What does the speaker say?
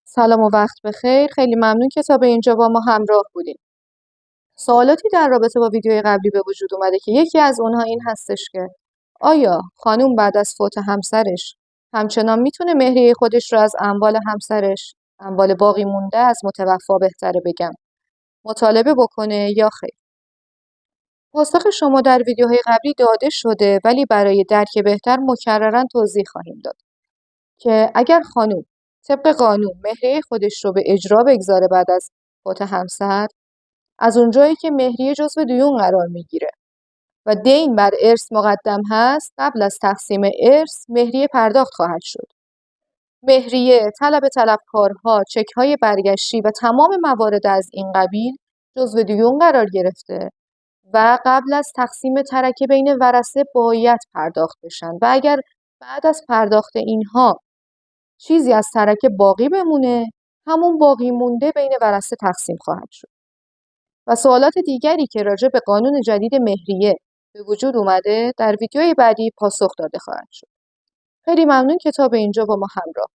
سلام و وقت بخیر. خیلی ممنون که تا به اینجا با ما همراه بودین. سوالاتی در رابطه با ویدیوی قبلی به وجود اومده که یکی از اونها این هستش که آیا خانوم بعد از فوت همسرش همچنان میتونه مهریه خودش رو از اموال همسرش، اموال باقی مونده از متوفا بهتره بگم، مطالبه بکنه یا خیر؟ پاسخ شما در ویدیوهای قبلی داده شده، ولی برای درک بهتر مکررن توضیح خواهیم داد که اگر خانوم طبق قانون مهریه خودش رو به اجرا بگذاره بعد از فوت همسر، از اونجایی که مهریه جزو دیون قرار میگیره و دین بر ارث مقدم هست، قبل از تقسیم ارث مهریه پرداخت خواهد شد. مهریه، طلب طلبکارها، چک‌های برگشتی و تمام موارد از این قبیل جزو دیون قرار گرفته و قبل از تقسیم ترکه بین ورثه باید پرداخت بشن و اگر بعد از پرداخت اینها چیزی از ترکه باقی بمونه، همون باقی مونده بین ورثه تقسیم خواهد شد. و سوالات دیگری که راجع به قانون جدید مهریه به وجود اومده در ویدیوی بعدی پاسخ داده خواهد شد. خیلی ممنون که تا به اینجا با ما همراه